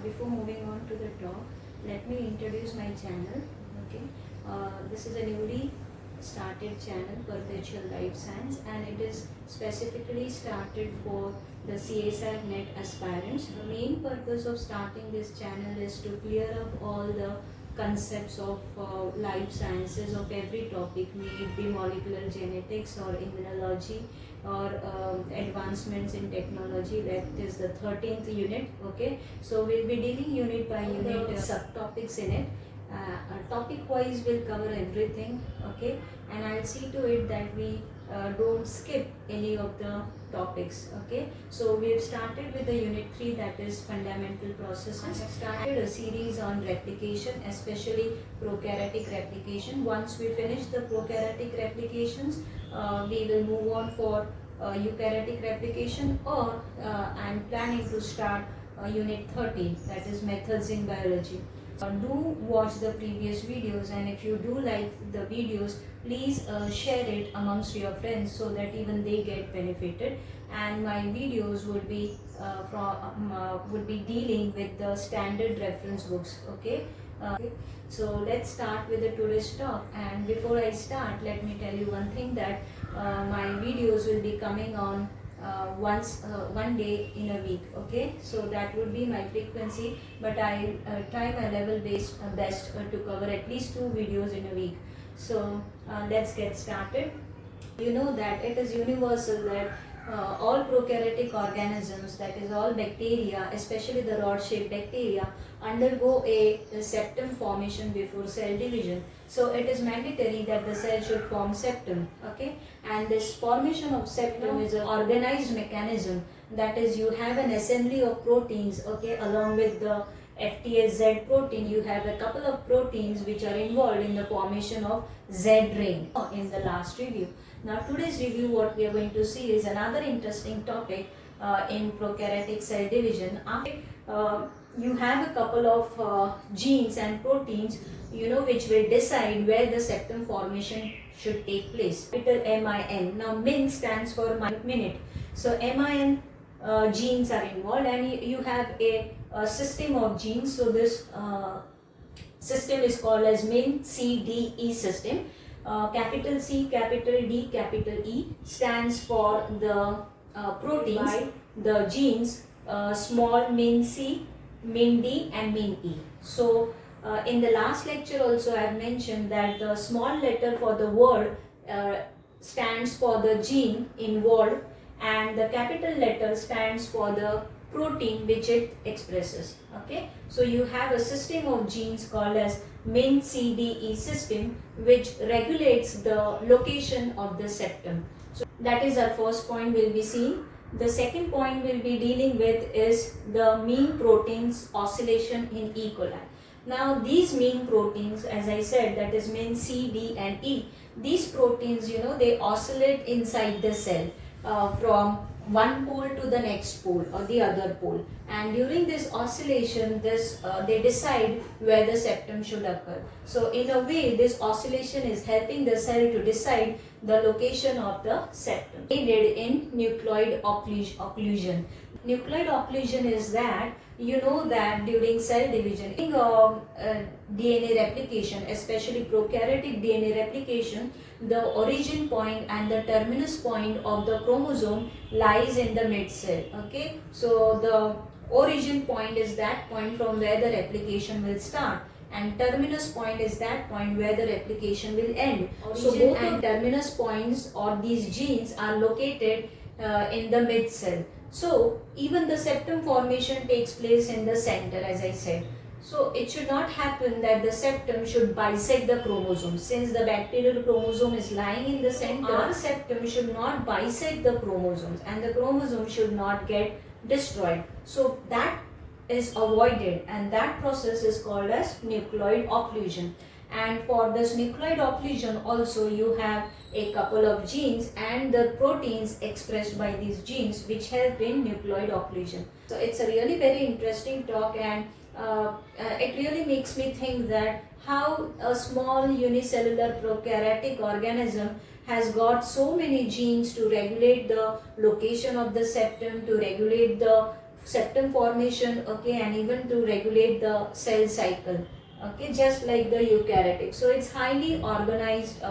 before moving on to the talk, let me introduce my channel. Okay, this is a newly started channel, Perpetual Life Science, and it is specifically started for the CSR net aspirants. The main purpose of starting this channel is to clear up all the concepts of life sciences of every topic, may it be molecular genetics or immunology or advancement in technology. That is the 13th unit. Okay, so we'll be dealing unit by unit subtopics in it. Topic wise we'll cover everything. Okay, and I'll see to it that we don't skip any of the topics. Okay, so we have started with the unit 3, that is fundamental processes. I have started a series on replication, especially prokaryotic replication. Once we finish the prokaryotic replications, we will move on for eukaryotic replication, or I am planning to start unit 13, that is methods in biology. Do watch the previous videos, and if you do like the videos, please share it amongst your friends so that even they get benefited. And my videos would be dealing with the standard reference books. Okay. So let's start with the today's talk. And before I start, let me tell you one thing, that my videos will be coming on one day in a week. Okay, so that would be my frequency, but I try my level best to cover at least 2 videos in a week. So let's get started. You know that it is universal that all prokaryotic organisms, that is all bacteria, especially the rod-shaped bacteria, undergo a septum formation before cell division. So it is mandatory that the cell should form septum. Okay, and this formation of septum is an organized mechanism. That is, you have an assembly of proteins. Okay, along with the FTZ protein, you have a couple of proteins which are involved in the formation of Z ring in the last review. Now today's review, what we are going to see is another interesting topic in prokaryotic cell division. You have a couple of genes and proteins, which will decide where the septum formation should take place. Capital MIN. Now MIN stands for minute. So MIN genes are involved, and you have a system of genes. So this system is called as MinCDE System. Capital C, capital D, capital E stands for the proteins, the genes, small minC, minD and minE. So in the last lecture also I have mentioned that the small letter for the word stands for the gene involved, and the capital letter stands for the protein which it expresses. Okay, so you have a system of genes called as MinCDE system, which regulates the location of the septum. So that is our first point we'll be seeing. The second point we'll be dealing with is the mean proteins oscillation in E. coli. Now these mean proteins, as I said, that is minC, D and E, these proteins, they oscillate inside the cell from one pole to the next pole or the other pole, and during this oscillation they decide where the septum should occur. So in a way, this oscillation is helping the cell to decide the location of the septum. Aided in nucleoid occlusion. Nucleoid occlusion is that that during cell division, DNA replication, especially prokaryotic DNA replication, the origin point and the terminus point of the chromosome lies in the mid cell. Okay, so the origin point is that point from where the replication will start, and terminus point is that point where the replication will end. So both and terminus points or these genes are located in the mid cell. So even the septum formation takes place in the center, as I said. So it should not happen that the septum should bisect the chromosome. Since the bacterial chromosome is lying in the center, our septum should not bisect the chromosomes, and the chromosome should not get destroyed. So that is avoided, and that process is called as nucleoid occlusion. And for this nucleoid occlusion also, you have a couple of genes and the proteins expressed by these genes which help in nucleoid occlusion. So it's a really very interesting talk, and it really makes me think that how a small unicellular prokaryotic organism has got so many genes to regulate the location of the septum, to regulate the septum formation, okay, and even to regulate the cell cycle, okay, just like the eukaryotic. So it's highly organized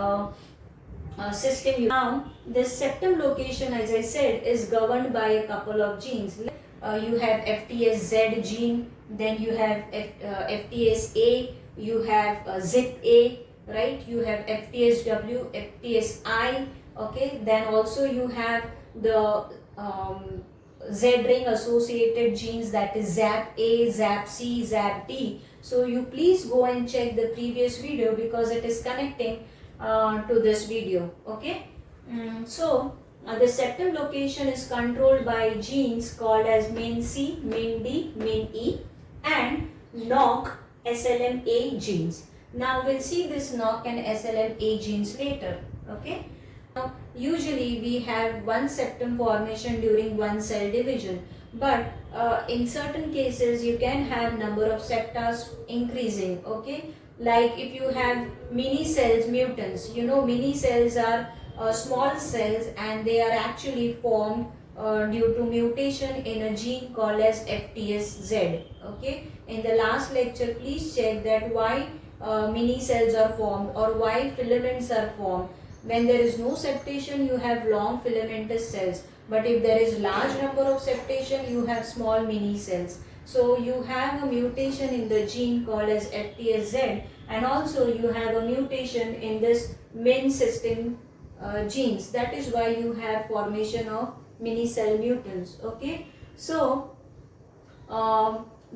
system. Now this septum location, as I said, is governed by a couple of genes. You have FTSZ gene, then you have FTSA, you have ZIP-A, right? You have FTSW, FTSI, okay. Then also you have the Z-ring associated genes, that is ZAP-A, ZAP-C, ZAP-D. So you please go and check the previous video because it is connecting to this video, okay. The septum location is controlled by genes called as minC, minD, minE and NOC, SlmA genes. Now we'll see this NOC and SlmA genes later, okay. Now, usually we have one septum formation during one cell division, but in certain cases you can have number of septa increasing, okay. Like if you have mini cells mutants, you know, mini cells are small cells and they are actually formed due to mutation in a gene called as FTSZ, okay. In the last lecture, please check that why mini cells are formed or why filaments are formed. When there is no septation, you have long filamentous cells, but if there is large number of septation, you have small mini cells. So you have a mutation in the gene called as FTSZ, and also you have a mutation in this MinD system genes. That is why you have formation of mini cell mutants, okay. So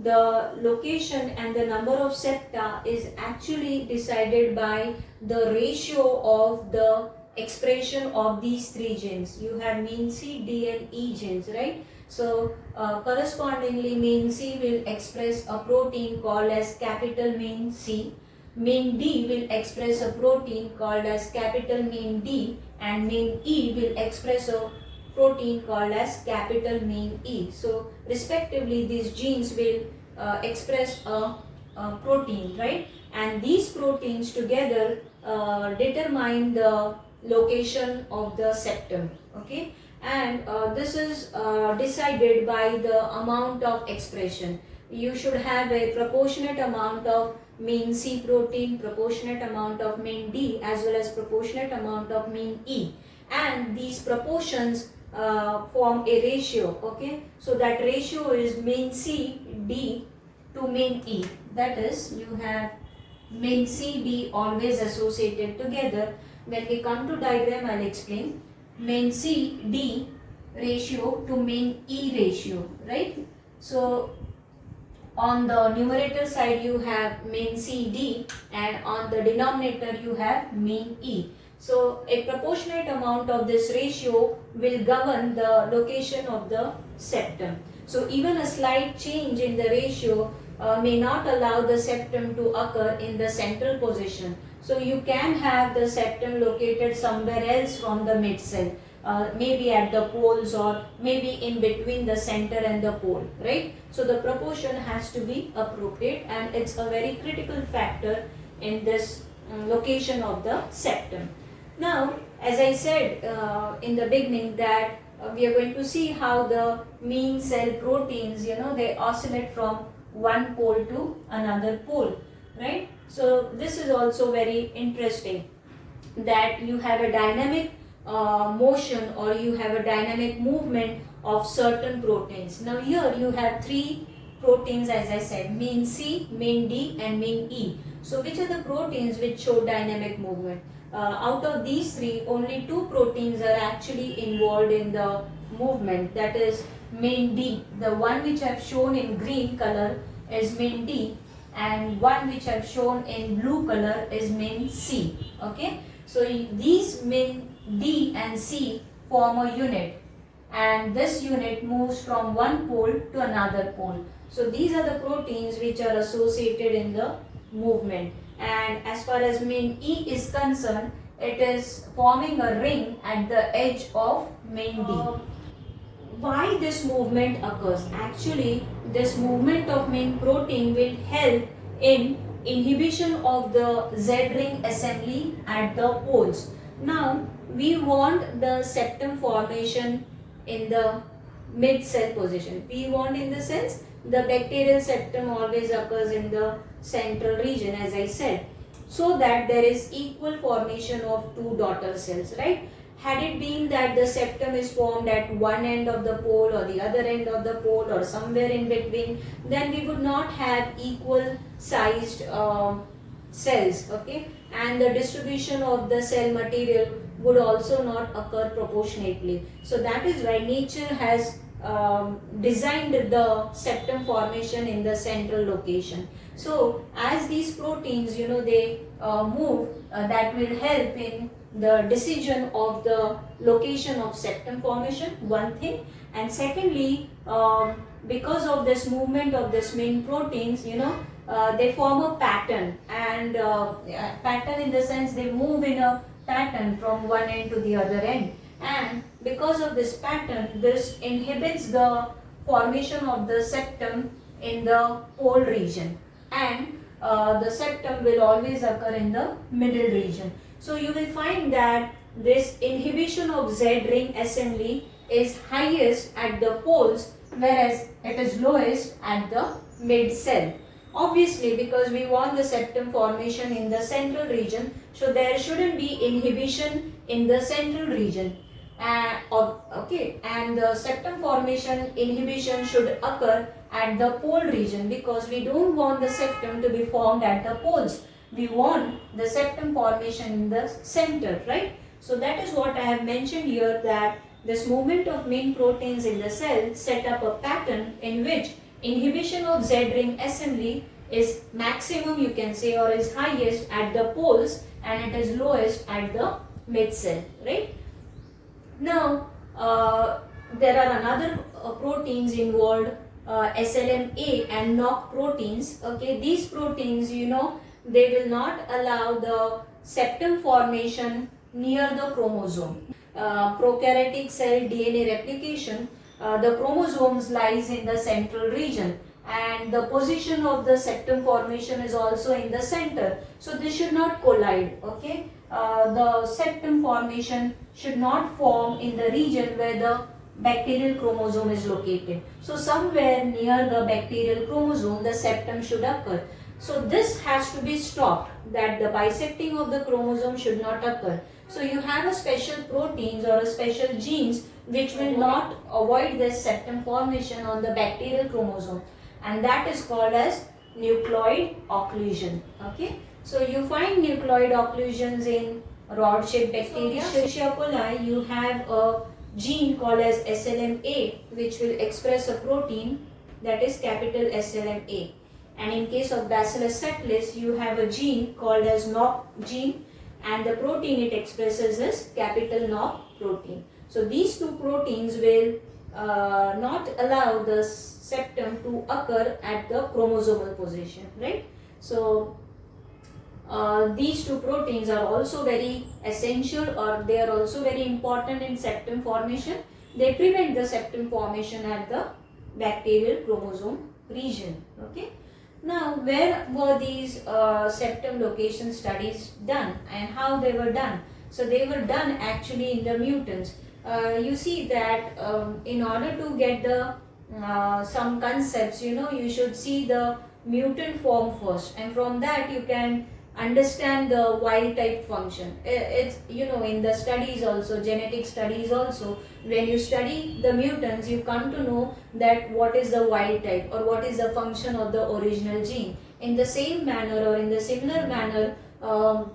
the location and the number of septa is actually decided by the ratio of the expression of these three genes. You have minC, D and E genes, right? So correspondingly minC will express a protein called as capital minC, minD will express a protein called as capital minD, and minE will express a protein called as capital minE. So respectively these genes will express a protein, right? And these proteins together determine the location of the septum, okay. And this is decided by the amount of expression. You should have a proportionate amount of minC protein, proportionate amount of minD, as well as proportionate amount of minE, and these proportions form a ratio, okay. So that ratio is minCD to minE. That is, you have minCD always associated together. When we come to diagram, I'll explain. minCD ratio to minE ratio, right? So on the numerator side you have minCD and on the denominator you have minE. So a proportionate amount of this ratio will govern the location of the septum. So even a slight change in the ratio may not allow the septum to occur in the central position. So you can have the septum located somewhere else from the mid cell, maybe at the poles or maybe in between the center and the pole, right? So the proportion has to be appropriate, and it's a very critical factor in this location of the septum. Now, as I said in the beginning that we are going to see how the mean cell proteins, you know, they oscillate from one pole to another pole, right? So this is also very interesting, that you have a dynamic motion or you have a dynamic movement of certain proteins. Now here you have three proteins, as I said, minC, minD and minE. So which are the proteins which show dynamic movement? Out of these three, only two proteins are actually involved in the movement, that is minD. The one which I have shown in green color is minD, and one which I have shown in blue color is minC, okay. So these minD and C form a unit, and this unit moves from one pole to another pole. So these are the proteins which are associated in the movement. And as far as minE is concerned, it is forming a ring at the edge of minD. Why this movement occurs? Actually, this movement of MinD protein will help in inhibition of the Z-ring assembly at the poles. Now, we want the septum formation in the mid-cell position. P bond in the sense the bacterial septum always occurs in the central region, as I said, so that there is equal formation of two daughter cells, right? Had it been that the septum is formed at one end of the pole or the other end of the pole or somewhere in between, then we would not have equal sized cells, okay, and the distribution of the cell material would also not occur proportionately. So that is why nature has designed the septum formation in the central location. So as these proteins, they move, that will help in the decision of the location of septum formation, one thing. And secondly, because of this movement of this main proteins, they form a pattern, and pattern in the sense they move in a pattern from one end to the other end, and because of this pattern, this inhibits the formation of the septum in the pole region, and the septum will always occur in the middle region. So you will find that this inhibition of Z ring assembly is highest at the poles, whereas it is lowest at the mid cell. Obviously, because we want the septum formation in the central region, so there shouldn't be inhibition in the central region. And the septum formation inhibition should occur at the pole region, because we don't want the septum to be formed at the poles. We want the septum formation in the center, right? So that is what I have mentioned here, that this movement of main proteins in the cell set up a pattern in which inhibition of Z ring assembly is maximum, you can say, or is highest at the poles, and it is lowest at the mid cell, right? Now there are another proteins involved, SlmA and NOC proteins. Okay, these proteins, they will not allow the septum formation near the chromosome. Prokaryotic cell DNA replication, the chromosomes lies in the central region, and the position of the septum formation is also in the center. So this should not collide, okay. The septum formation should not form in the region where the bacterial chromosome is located. So somewhere near the bacterial chromosome, the septum should occur. So this has to be stopped, that the bisecting of the chromosome should not occur. So you have a special proteins or a special genes which will not avoid this septum formation on the bacterial chromosome, and that is called as nucleoid occlusion. Okay, so you find nucleoid occlusions in rod-shaped bacteria. Escherichia coli, you have a gene called as SlmA, which will express a protein that is capital SlmA. And in case of Bacillus subtilis, you have a gene called as NOC gene, and the protein it expresses is capital NOC protein. So these two proteins will not allow the septum to occur at the chromosomal position, right? So these two proteins are also very essential, or they are also very important in septum formation. They prevent the septum formation at the bacterial chromosome region. Okay. Now, where were these septum location studies done, and how they were done? So they were done actually in the mutants. You see that in order to get the some concepts, you should see the mutant form first, and from that you can understand the wild type function. It's in the studies also, genetic studies also, when you study the mutants, you come to know that what is the wild type or what is the function of the original gene. In the same manner, or in the similar manner,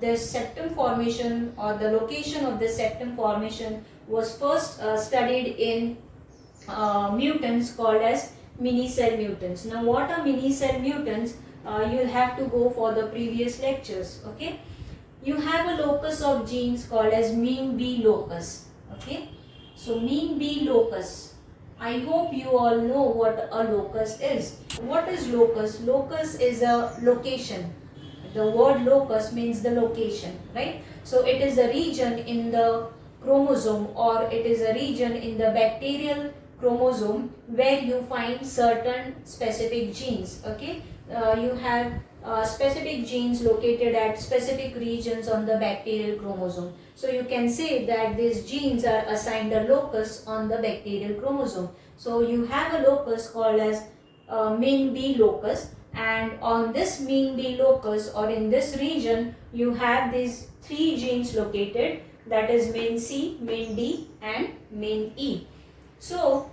the septum formation or the location of the septum formation was first studied in mutants called as mini-cell mutants. Now what are mini-cell mutants? You'll have to go for the previous lectures. Okay, you have a locus of genes called as minB locus. Okay, so minB locus, I hope you all know what a locus is. What is locus? Locus is a location. The word locus means the location, right? So it is a region in the chromosome, or it is a region in the bacterial chromosome where you find certain specific genes. Okay, you have specific genes located at specific regions on the bacterial chromosome. So you can say that these genes are assigned a locus on the bacterial chromosome. So you have a locus called as MinB locus, and on this MinB locus or in this region you have these three genes located, that is minC, minD and minE. So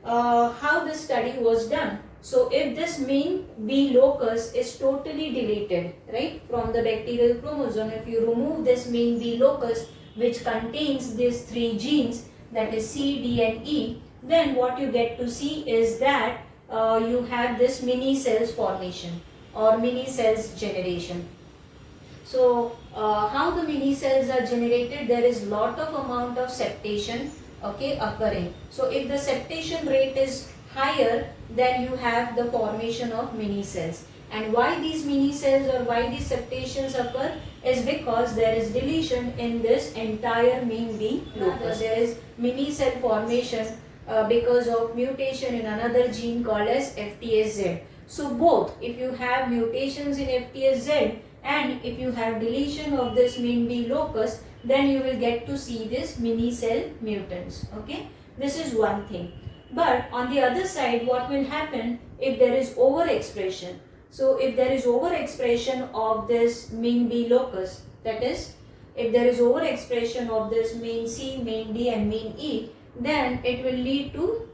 how this study was done? So if this minB locus is totally deleted, right, from the bacterial chromosome, if you remove this minB locus which contains these three genes, that is C, D and E, then what you get to see is that you have this mini cells formation or mini cells generation. So how the mini cells are generated? There is lot of amount of septation, okay, occurring. So if the septation rate is higher, then you have the formation of mini cells. And why these mini cells or why these septations occur is because there is deletion in this entire minB locus. There is mini cell formation because of mutation in another gene called as FTSZ. So both, if you have mutations in FTSZ and if you have deletion of this minB locus, then you will get to see this mini cell mutants. Okay, this is one thing. But on the other side, what will happen if there is overexpression? So if there is overexpression of this minB locus, that is, if there is overexpression of this minC, minD and minE, then it will lead to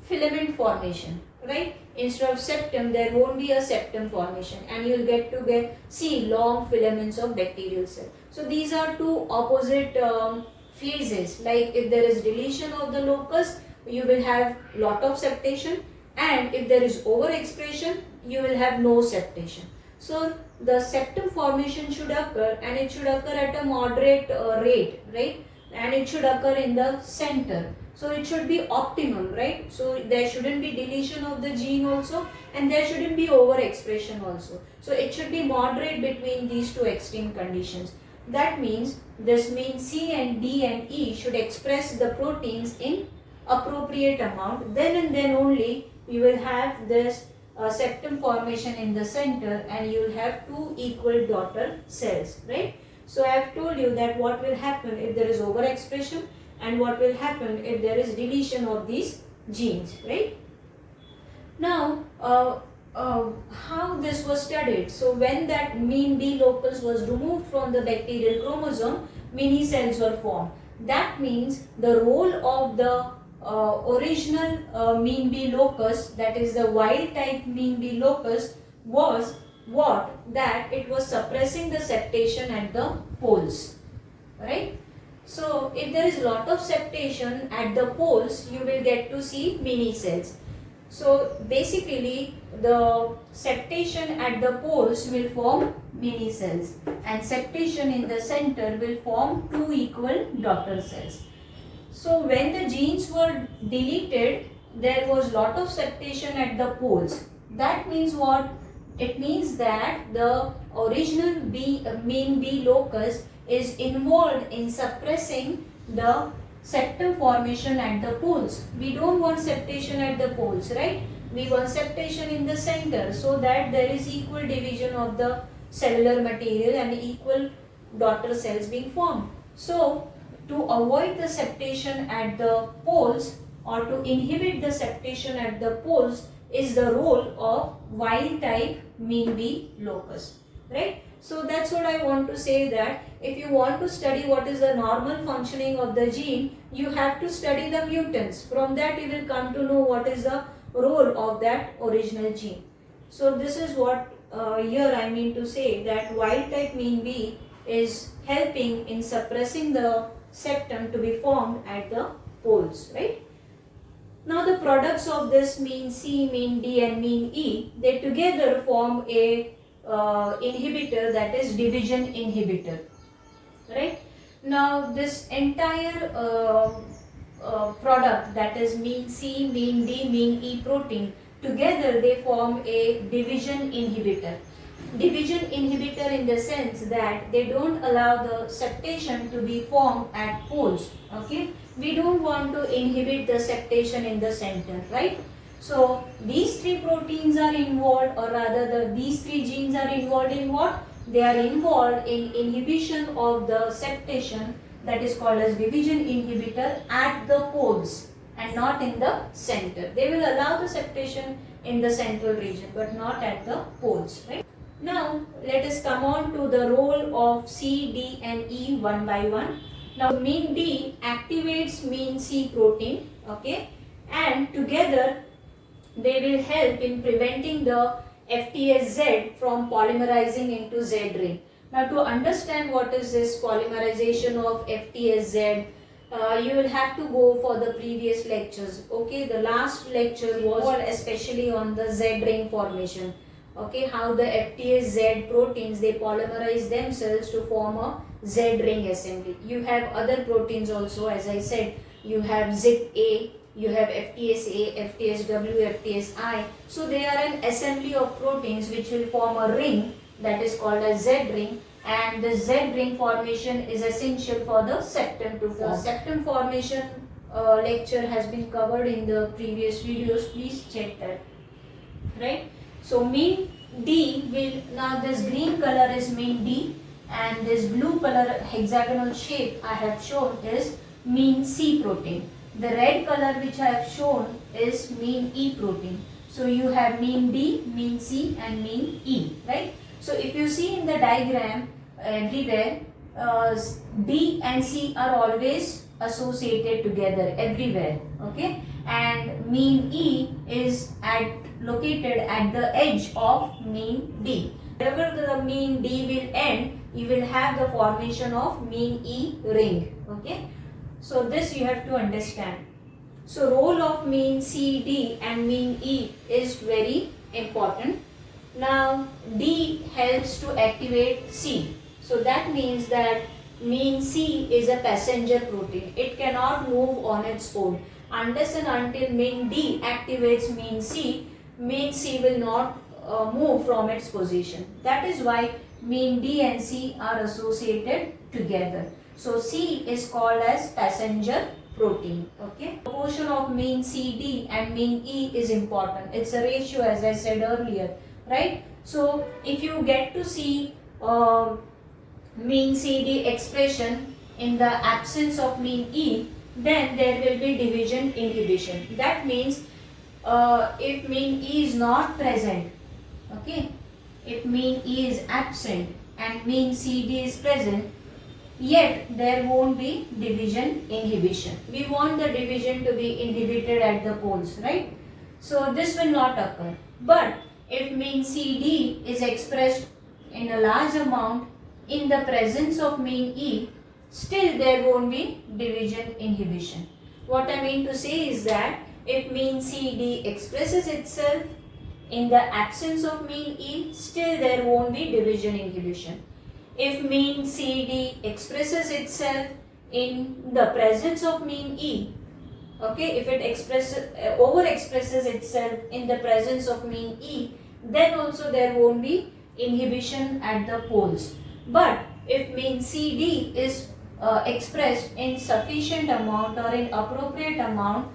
filament formation, right? Instead of septum, there won't be a septum formation, and you will get to see long filaments of bacterial cell. So these are two opposite phases. Like if there is deletion of the locus, you will have lot of septation, and if there is overexpression, you will have no septation. So the septum formation should occur, and it should occur at a moderate rate, right? And it should occur in the center. So it should be optimum, right? So there shouldn't be deletion of the gene also, and there shouldn't be overexpression also. So it should be moderate between these two extreme conditions. That means this means C and D and E should express the proteins in appropriate amount. Then and then only you will have this septum formation in the center, and you will have two equal daughter cells, right? So I have told you that what will happen if there is overexpression and what will happen if there is deletion of these genes, right? Now, how this was studied? So when that minB locus was removed from the bacterial chromosome, mini cells were formed. That means the role of the original minB locus, that is the wild type minB locus, was what? That it was suppressing the septation at the poles, right? So if there is lot of septation at the poles, you will get to see mini cells. So basically the septation at the poles will form mini cells, and septation in the center will form two equal daughter cells. So when the genes were deleted, there was lot of septation at the poles. That means what? It means that the original minB locus is involved in suppressing the septum formation at the poles. We don't want septation at the poles, right? We want septation in the center, so that there is equal division of the cellular material and equal daughter cells being formed. So to avoid the septation at the poles, or to inhibit the septation at the poles, is the role of wild type minB locus, right? So that's what I want to say, that if you want to study what is the normal functioning of the gene, you have to study the mutants. From that you will come to know what is the role of that original gene. So this is what here I mean to say, that wild type minB is helping in suppressing the septum to be formed at the poles, right? Now the products of this minC, minD and minE, they together form a inhibitor, that is division inhibitor, right? Now this entire product, that is minC, minD, minE protein, together they form a division inhibitor. Division inhibitor in the sense that they don't allow the septation to be formed at poles, okay? We don't want to inhibit the septation in the center, right? So these three proteins are involved, or rather these three genes are involved in what? They are involved in inhibition of the septation, that is called as division inhibitor, at the poles and not in the center. They will allow the septation in the central region but not at the poles, right? Now let us come on to the role of C, D and E one by one. Now MinD activates minC protein, okay, and together they will help in preventing the FTSZ from polymerizing into Z ring. Now to understand what is this polymerization of FTSZ, you will have to go for the previous lectures. Okay, the last lecture was especially on the Z ring formation. Okay, how the FTSZ proteins, they polymerize themselves to form a Z ring assembly. You have other proteins also, as I said, you have ZipA, you have FTSA, FTSW, FTSI. So they are an assembly of proteins which will form a ring, that is called as Z ring, and the Z ring formation is essential for the septum to form. The septum formation lecture has been covered in the previous videos, please check that, right? So MinD will, now this green color is MinD and this blue color hexagonal shape I have shown is minC protein. The red color which I have shown is minE protein. So you have MinD, minC and minE, right? So if you see in the diagram everywhere, D and C are always associated together everywhere, okay, and minE is located at the edge of minD. Wherever the minD will end, you will have the formation of minE ring, okay. So this you have to understand. So role of minCD and minE is very important. Now D helps to activate C. So that means that minC is a passenger protein. It cannot move on its own. Unless and until MinD activates minC, minC will not move from its position. That is why MinD and C are associated together. So C is called as passenger protein, okay. Proportion of minCD and minE is important. It's a ratio, as I said earlier, right? So if you get to see minCD expression in the absence of minE, then there will be division inhibition. That means if minE is not present, okay, if minE is absent and minCD is present, yet there won't be division inhibition. We want the division to be inhibited at the poles, right? So this will not occur. But if minCD is expressed in a large amount in the presence of minE, still there won't be division inhibition. What I mean to say is that if minCD expresses itself in the absence of minE, still there won't be division inhibition. If minCD expresses itself in the presence of minE, okay, if it overexpresses itself in the presence of minE, then also there won't be inhibition at the poles. But if minCD is expressed in sufficient amount or in appropriate amount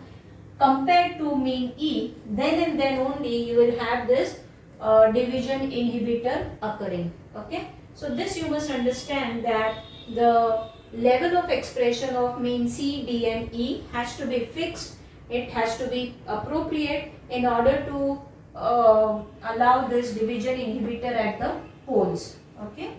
compared to minE, then and then only you will have this division inhibitor occurring, okay. So this you must understand that the level of expression of minC, D and E has to be fixed. It has to be appropriate in order to allow this division inhibitor at the poles, okay.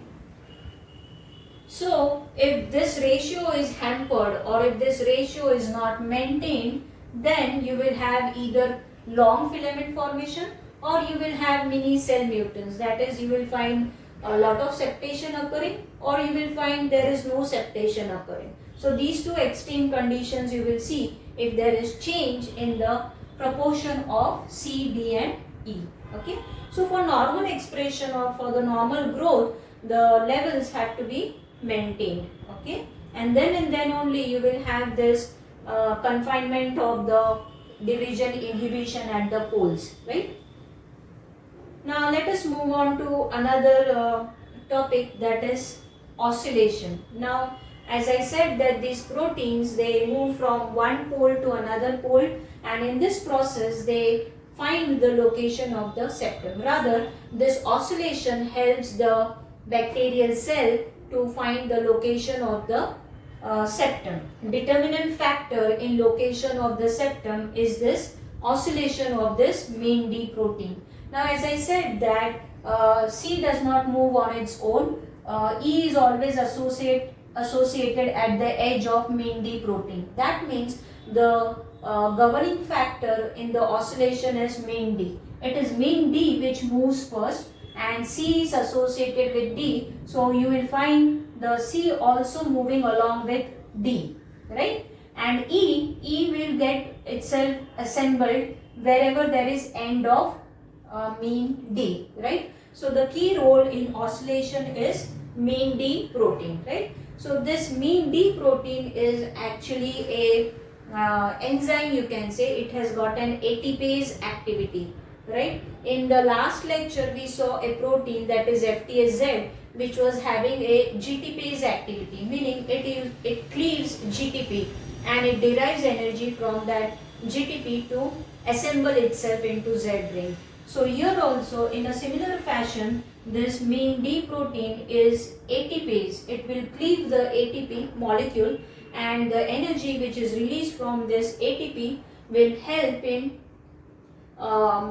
So if this ratio is hampered or if this ratio is not maintained, then you will have either long filament formation or you will have mini cell mutants. That is, you will find a lot of septation occurring or you will find there is no septation occurring. So these two extreme conditions you will see if there is change in the proportion of C, D and E, okay. So for normal expression or for the normal growth, the levels have to be maintained, okay, and then only you will have this confinement of the division inhibition at the poles, right. Now let us move on to another topic, that is oscillation. Now as I said that these proteins, they move from one pole to another pole, and in this process they find the location of the septum. Rather, this oscillation helps the bacterial cell to find the location of the septum. Determinant factor in location of the septum is this oscillation of this MinD protein. Now, as I said that C does not move on its own. E is always associated at the edge of MinD protein. That means the governing factor in the oscillation is MinD. It is MinD which moves first, and C is associated with D. So you will find the C also moving along with D, right? And E will get itself assembled wherever there is end of MinD, right? So the key role in oscillation is MinD protein, right? So this MinD protein is actually a enzyme, you can say. It has got an ATPase activity, right? In the last lecture we saw a protein, that is FTSZ, which was having a GTPase activity, meaning it cleaves GTP and it derives energy from that GTP to assemble itself into Z ring. So here also in a similar fashion, this MinD protein is ATPase. It will cleave the ATP molecule, and the energy which is released from this ATP will help in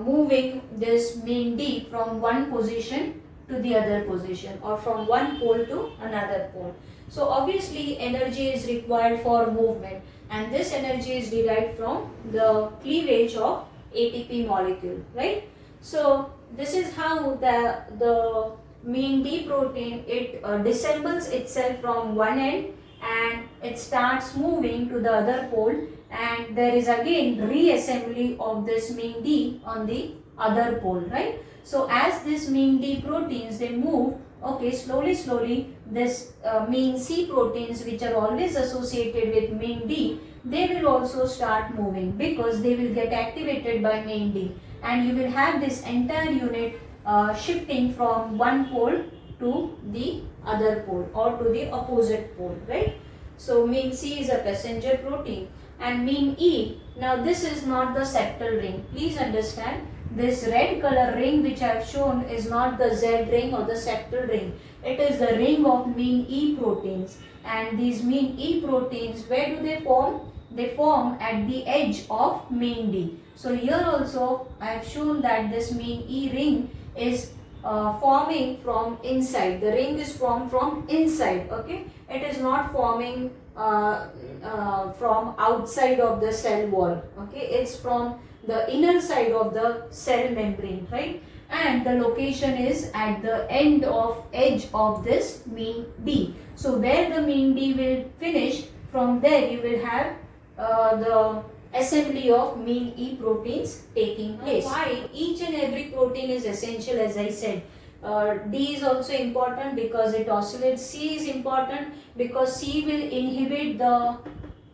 moving this MinD from one position to the other position, or from one pole to another pole. So obviously energy is required for movement, and this energy is derived from the cleavage of ATP molecule, right? So this is how the MinD protein, it disassembles itself from one end and it starts moving to the other pole, and there is again reassembly of this MinD on the other pole, right? So as this MinD proteins, they move, okay, slowly this minC proteins, which are always associated with MinD, they will also start moving because they will get activated by MinD, and you will have this entire unit shifting from one pole to the other pole or to the opposite pole, right? So minC is a passenger protein, and minE, now this is not the septal ring. Please understand, this red color ring which I have shown is not the Z ring or the septal ring. It is the ring of minE proteins, and these minE proteins, where do they form? They form at the edge of MinD. So here also I have shown that this MinE ring is forming from inside. The ring is formed from inside, okay? It is not forming from outside of the cell wall, okay? It's from the inner side of the cell membrane, right? And the location is at the end of edge of this MinD. So where the MinD will finish, from there you will have the assembly of MinE proteins taking place. Why each and every protein is essential, as I said. D is also important because it oscillates. C is important because C will inhibit the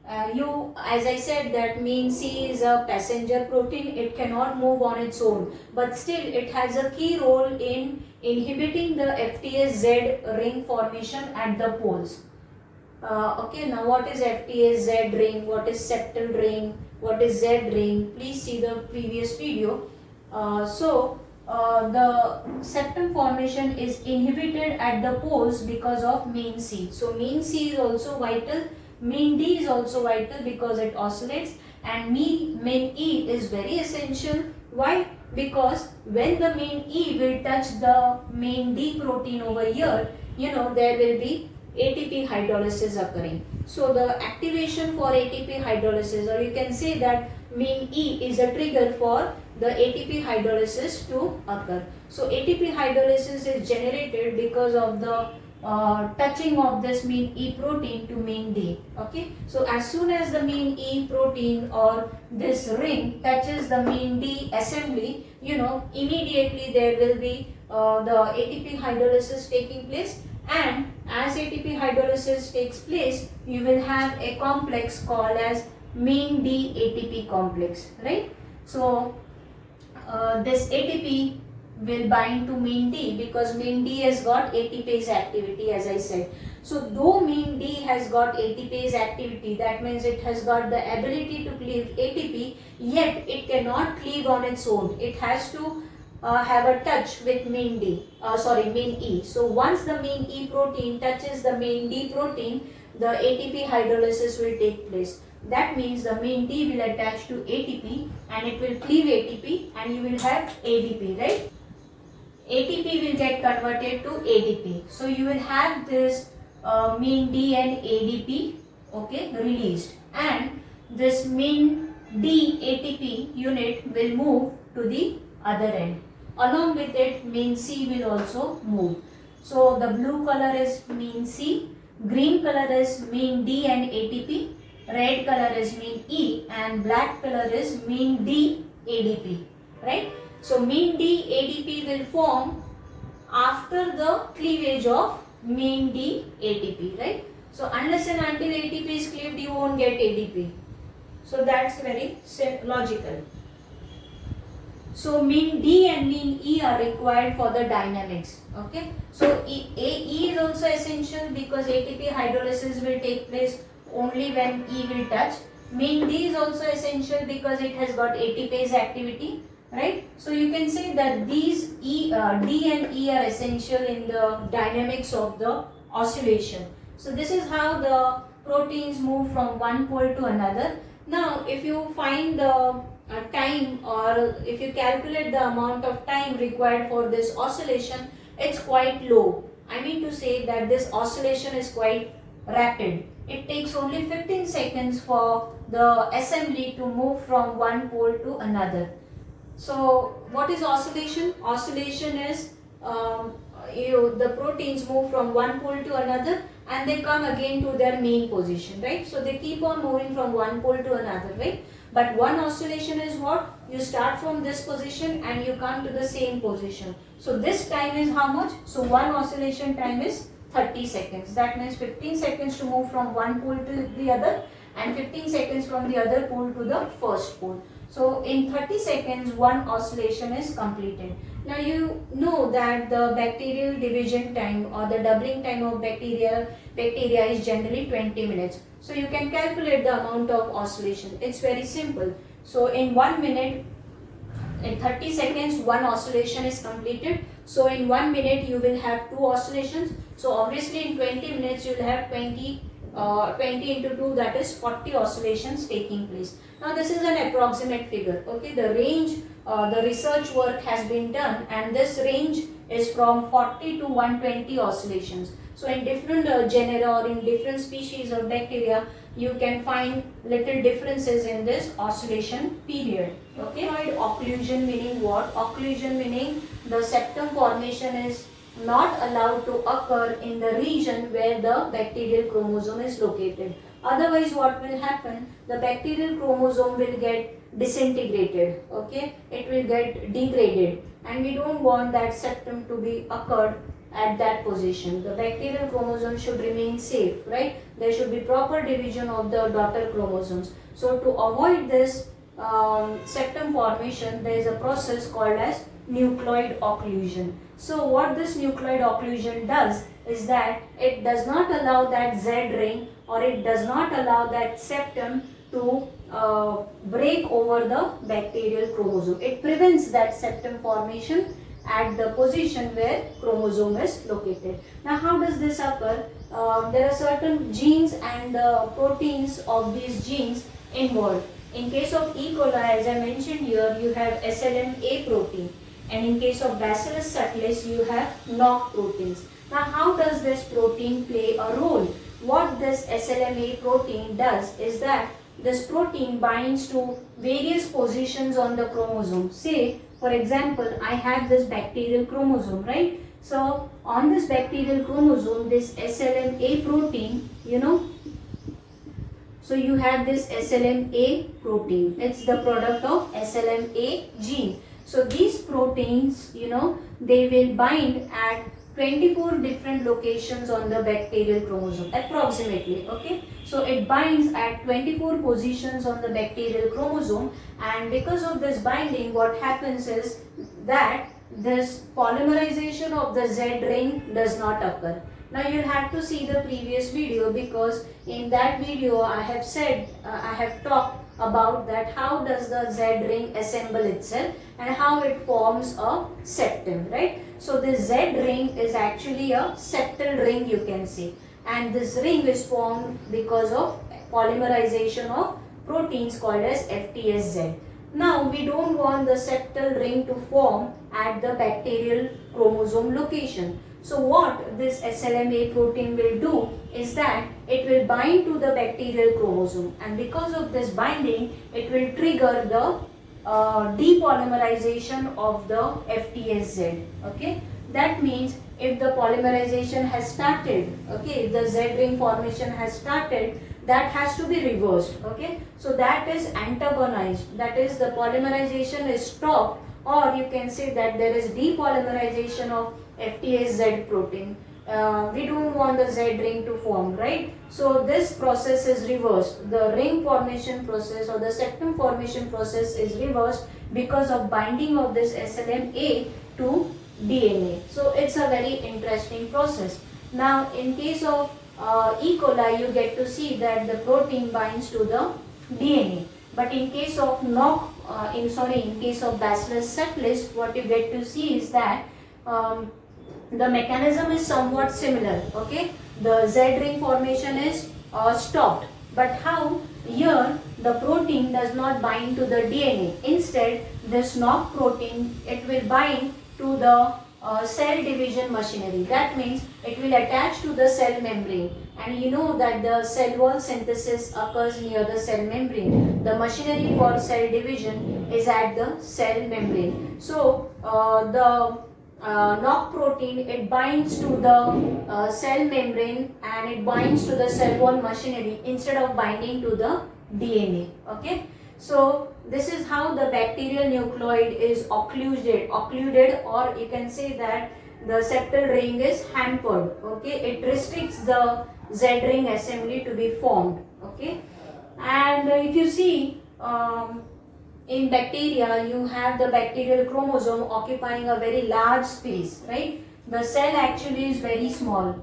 as I said that minC is a passenger protein. It cannot move on its own, but still it has a key role in inhibiting the FTSZ ring formation at the poles. Okay, now what is FTSZ ring, what is septal ring, what is Z ring? Please see the previous video. The septum formation is inhibited at the poles because of minC. So minC is also vital, minD is also vital because it oscillates, and minE is very essential. Why? Because when the minE will touch the MinD protein over here, you know, there will be ATP hydrolysis occurring. So the activation for ATP hydrolysis, or you can say that minE is a trigger for the ATP hydrolysis to occur. So ATP hydrolysis is generated because of the touching of this minE protein to MinD. Okay, so as soon as the MinE protein or this ring touches the MinD assembly, you know, immediately there will be the ATP hydrolysis taking place, and as ATP hydrolysis takes place, you will have a complex called as MinD ATP complex, right? So this ATP will bind to MinD because MinD has got ATPase activity, as I said. So though MinD has got ATPase activity, that means it has got the ability to cleave ATP, yet it cannot cleave on its own. It has to have a touch with MinE. So once the MinE protein touches the MinD protein, the ATP hydrolysis will take place. That means the MinD will attach to ATP and it will cleave ATP and you will have ADP, right? ATP will get converted to ADP. So you will have this MinD and ADP, okay, released, and this MinD ATP unit will move to the other end. Along with it, minC will also move. So the blue color is minC, green color is MinD and ATP, red color is MinE, and black color is MinD ADP, right? So MinD ADP will form after the cleavage of MinD ATP, right? So unless and until ATP is cleaved, you won't get ADP. So that's very logical. So MinD and MinE are required for the dynamics. Okay. So E is also essential because ATP hydrolysis will take place only when E will touch. MinD is also essential because it has got ATPase activity, right? So you can say that these D and E are essential in the dynamics of the oscillation. So this is how the proteins move from one pole to another. Now if you find the time, or if you calculate the amount of time required for this oscillation, it's quite low. I mean to say that this oscillation is quite rapid. It takes only 15 seconds for the assembly to move from one pole to another. So what is oscillation? Oscillation is the proteins move from one pole to another and they come again to their main position, right? So they keep on moving from one pole to another, right? But one oscillation is what? You start from this position and you come to the same position. So this time is how much? So one oscillation time is 30 seconds. That means 15 seconds to move from one pole to the other and 15 seconds from the other pole to the first pole. So in 30 seconds one oscillation is completed. Now you know that the bacterial division time or the doubling time of bacteria is generally 20 minutes. So you can calculate the amount of oscillation. It's very simple. So in 1 minute, in 30 seconds one oscillation is completed. So in 1 minute you will have 2 oscillations. So obviously in 20 minutes you will have 20 into 2, that is 40 oscillations taking place. Now this is an approximate figure. Okay, the range, the research work has been done and this range is from 40 to 120 oscillations. So in different genera or in different species of bacteria, you can find little differences in this oscillation period. Okay, occlusion meaning what? Occlusion meaning the septum formation is not allowed to occur in the region where the bacterial chromosome is located. Otherwise what will happen? The bacterial chromosome will get disintegrated, okay? It will get degraded and we don't want that septum to be occurred at that position. The bacterial chromosome should remain safe, right? There should be proper division of the daughter chromosomes. So to avoid this septum formation, there is a process called as nucleoid occlusion. So what this nucleoid occlusion does is that it does not allow that Z ring or it does not allow that septum to break over the bacterial chromosome. It prevents that septum formation at the position where chromosome is located. Now how does this occur? There are certain genes and proteins of these genes involved. In case of E. coli, as I mentioned here, you have SlmA protein, and in case of Bacillus subtilis, you have NOC proteins. Now how does this protein play a role? What this SlmA protein does is that this protein binds to various positions on the chromosome. Say, for example, I have this bacterial chromosome, right? So on this bacterial chromosome, this SlmA protein, so you have this SlmA protein. It's the product of SlmA gene. So these proteins, they will bind at 24 different locations on the bacterial chromosome, approximately, okay? So it binds at 24 positions on the bacterial chromosome, and because of this binding, what happens is that this polymerization of the Z ring does not occur. Now you'll have to see the previous video, because in that video I have said, I have talked about that how does the Z ring assemble itself and how it forms a septum, right? So this Z ring is actually a septal ring, you can see, and this ring is formed because of polymerization of proteins called as FTSZ. Now we don't want the septal ring to form at the bacterial chromosome location. So what this SlmA protein will do is that it will bind to the bacterial chromosome, and because of this binding it will trigger the depolymerization of the FTSZ. Okay, that means if the polymerization has started, okay, the Z ring formation has started, that has to be reversed. Okay, so that is antagonized, that is the polymerization is stopped, or you can say that there is depolymerization of FTSZ protein. We don't want the Z ring to form, right? So this process is reversed. The ring formation process or the septum formation process is reversed because of binding of this SlmA to DNA. So it's a very interesting process. Now in case of E. coli, you get to see that the protein binds to the DNA. But in case of in case of Bacillus subtilis, what you get to see is that the mechanism is somewhat similar. Okay, the Z ring formation is stopped, but how here the protein does not bind to the DNA. Instead, this NOC protein, it will bind to the cell division machinery. That means it will attach to the cell membrane, and you know that the cell wall synthesis occurs near the cell membrane. The machinery for cell division is at the cell membrane. So the NOC protein, it binds to the cell membrane and it binds to the cell wall machinery instead of binding to the DNA. Okay, so this is how the bacterial nucleoid is occluded, or you can say that the septal ring is hampered. Okay, it restricts the Z ring assembly to be formed. Okay, and if you see in bacteria, you have the bacterial chromosome occupying a very large space, right? The cell actually is very small.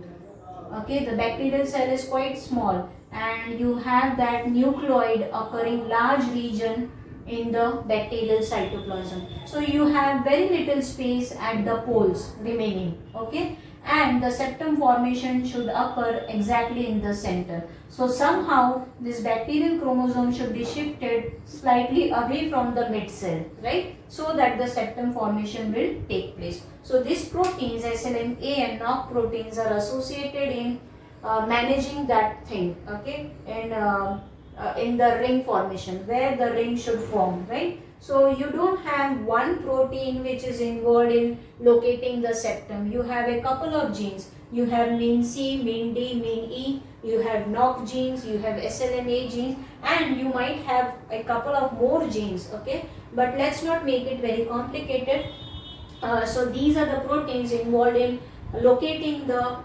Okay, the bacterial cell is quite small, and you have that nucleoid occurring large region in the bacterial cytoplasm. So you have very little space at the poles remaining. Okay, and the septum formation should occur exactly in the center. So somehow this bacterial chromosome should be shifted slightly away from the mid cell, right? So that the septum formation will take place. So these proteins, SlmA and NOC proteins, are associated in managing that thing, okay, in the ring formation, where the ring should form, right? So you don't have one protein which is involved in locating the septum. You have a couple of genes. You have minC, minD, minE, you have NOC genes, you have SlmA genes, and you might have a couple of more genes, okay? But let's not make it very complicated. So these are the proteins involved in locating the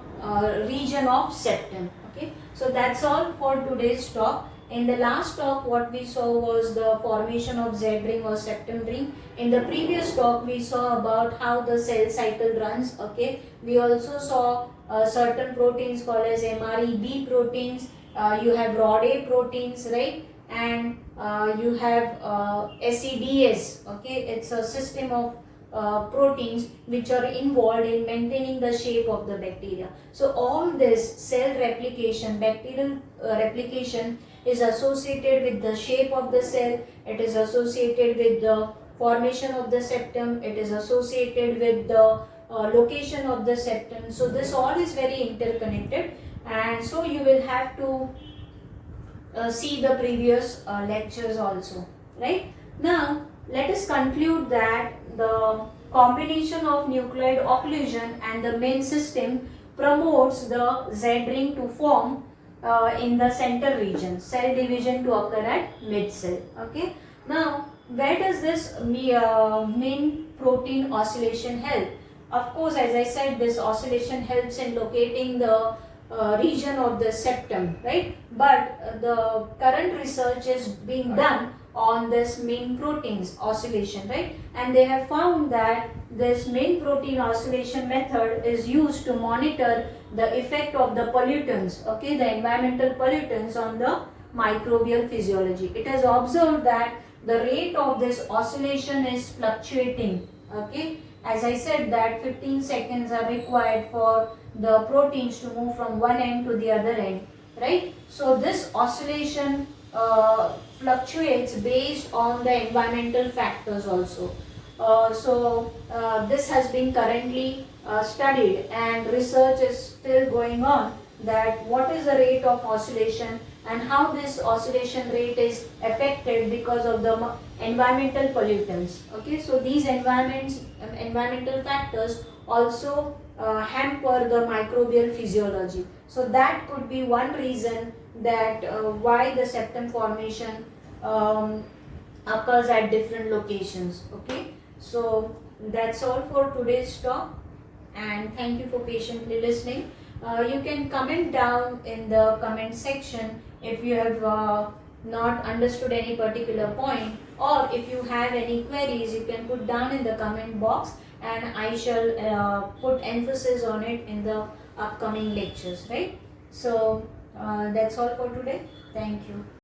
region of septum, okay? So that's all for today's talk. In the last talk, what we saw was the formation of Z ring or septum ring. In the previous talk, we saw about how the cell cycle runs. Okay, we also saw certain proteins called as MREB proteins. You have rod A proteins, right? And you have SEDS. Okay, it's a system of proteins which are involved in maintaining the shape of the bacteria. So all this cell replication, bacterial replication, is associated with the shape of the cell. It is associated with the formation of the septum. It is associated with the location of the septum. So this all is very interconnected, and so you will have to see the previous lectures also, right? Now let us conclude that the combination of nucleoid occlusion and the MinD system promotes the Z ring to form in the center region, cell division to occur at mid cell. Okay. Now, where does this MinD protein oscillation help? Of course, as I said, this oscillation helps in locating the region of the septum, right? But the current research is being done on this MinD proteins oscillation, right? And they have found that this MinD protein oscillation method is used to monitor the effect of the pollutants, okay, the environmental pollutants on the microbial physiology. It has observed that the rate of this oscillation is fluctuating, okay. As I said that 15 seconds are required for the proteins to move from one end to the other end, right? So this oscillation fluctuates based on the environmental factors also. This has been currently studied, and research is still going on that what is the rate of oscillation and how this oscillation rate is affected because of the environmental pollutants. Okay, so these environmental factors also hamper the microbial physiology. So that could be one reason that why the septum formation occurs at different locations. Okay, so that's all for today's talk, and thank you for patiently listening. You can comment down in the comment section if you have not understood any particular point, or if you have any queries you can put down in the comment box, and I shall put emphasis on it in the upcoming lectures, right? So that's all for today. Thank you.